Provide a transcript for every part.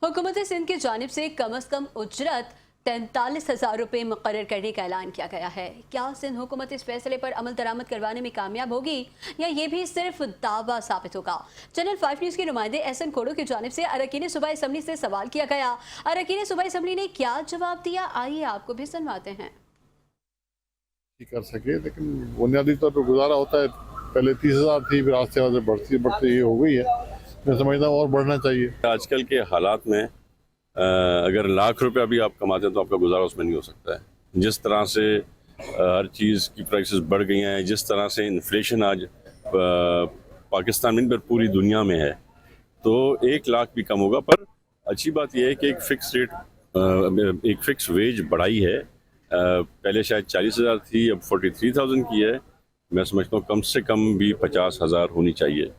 हुकूमत सिंध की जानिब से कम अज कम उजरत 43,000 रुपये मुकर्रर करने का ऐलान किया गया है। क्या सिंध हुकूमत इस फैसले पर अमल दरामद करवाने में कामयाब होगी या ये भी सिर्फ दावा साबित होगा? चैनल 5 न्यूज़ के नुमाइंदे एहसन कोडो की जानिब से अरकान सूबाई असम्बली से सवाल किया गया। अरकान सूबाई असम्बली ने क्या जवाब दिया, आइए आपको भी सुनवाते हैं। कर सके, लेकिन बुनियादी तौर पर गुजारा होता है। पहले 30,000 थी, फिर आस्ते आस्ते बढ़ती बढ़ती ये हो गई है। मैं समझता हूँ और बढ़ना चाहिए। आजकल के हालात में अगर लाख रुपया भी आप कमाते हैं तो आपका गुजारा उसमें नहीं हो सकता है। जिस तरह से हर चीज़ की प्राइसेस बढ़ गई हैं, जिस तरह से इन्फ्लेशन आज पाकिस्तान में पर पूरी दुनिया में है, तो 1 लाख भी कम होगा। पर अच्छी बात यह है कि एक फ़िक्स वेज बढ़ाई है। पहले शायद 40,000 थी, अब 43,000 की है। मैं समझता हूँ कम से कम भी 50,000 होनी चाहिए।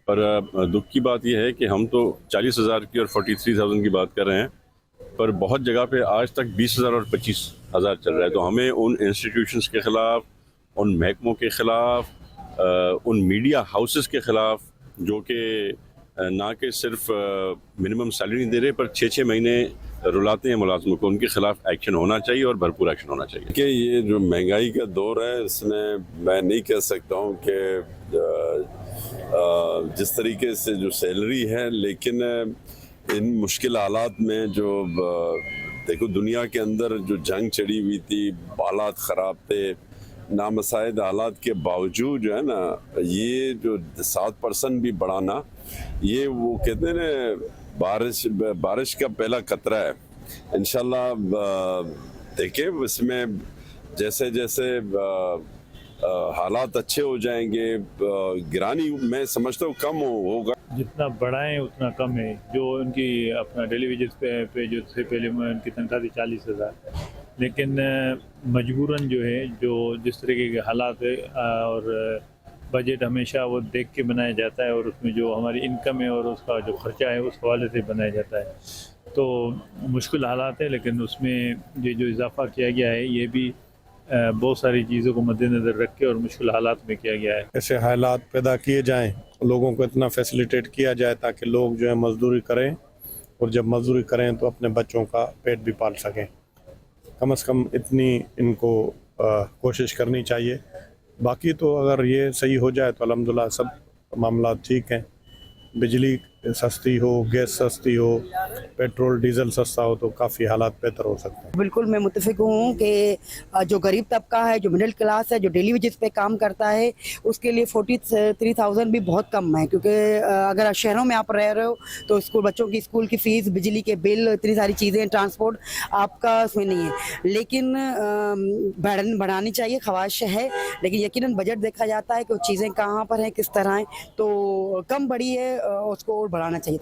पर दुख की बात यह है कि हम तो 40,000 की और 43,000 की बात कर रहे हैं, पर बहुत जगह पे आज तक 20,000 और 25,000 चल रहा है। तो हमें उन इंस्टीट्यूशंस के ख़िलाफ़, उन महकमों के ख़िलाफ़, उन मीडिया हाउसेस के ख़िलाफ़ जो कि ना कि सिर्फ मिनिमम सैलरी नहीं दे रहे पर 6-6 महीने रुलाते हैं मुलाजमों को, उनके ख़िलाफ़ एक्शन होना चाहिए और भरपूर एक्शन होना चाहिए। कि ये जो महंगाई का दौर है, इसमें मैं नहीं कह सकता हूँ कि जिस तरीके से जो सैलरी है, लेकिन इन मुश्किल हालात में जो देखो दुनिया के अंदर जो जंग चढ़ी हुई थी, हालात ख़राब थे, नामसाइद हालात के बावजूद जो है ना, ये जो 7% भी बढ़ाना, ये वो कहते हैं ना बारिश का पहला कतरा है। इंशाल्लाह देखिए इसमें जैसे जैसे हालात अच्छे हो जाएंगे, गिरानी मैं समझता हूँ कम होगा। जितना बढ़ाएं उतना कम है। जो उनकी अपना डेली वेजेस पे जो से पहले उनकी तनख्वाह थी 40,000, लेकिन मजबूरन जो है, जो जिस तरीके के हालात है और बजट हमेशा वो देख के बनाया जाता है और उसमें जो हमारी इनकम है और उसका जो खर्चा है उस हवाले से बनाया जाता है। तो मुश्किल हालात है, लेकिन उसमें ये जो इजाफा किया गया है ये भी बहुत सारी चीज़ों को मद्देनज़र रख के और मुश्किल हालात में किया गया है। ऐसे हालात पैदा किए जाएं, लोगों को इतना फैसिलिटेट किया जाए ताकि लोग जो है मजदूरी करें, और जब मजदूरी करें तो अपने बच्चों का पेट भी पाल सकें। कम से कम इतनी इनको कोशिश करनी चाहिए। बाकी तो अगर ये सही हो जाए तो अल्हम्दुलिल्लाह सब मामला ठीक हैं। बिजली सस्ती हो, गैस सस्ती हो, पेट्रोल डीजल सस्ता हो तो काफ़ी हालात बेहतर हो सकते हैं। बिल्कुल मैं मुत्तफिक हूँ कि जो गरीब तबका है, जो मिडिल क्लास है, जो डेली वेजेस पे काम करता है, उसके लिए 43,000 भी बहुत कम है। क्योंकि अगर शहरों में आप रह रहे हो तो स्कूल बच्चों की स्कूल की फ़ीस, बिजली के बिल, इतनी सारी चीज़ें, ट्रांसपोर्ट आपका उसमें नहीं है। लेकिन बढ़ानी चाहिए, ख्वाहिश है, लेकिन यकीनन बजट देखा जाता है कि वो चीज़ें कहाँ पर हैं, किस तरह हैं, तो कम बढ़ी है, उसको और बढ़ाना चाहिए।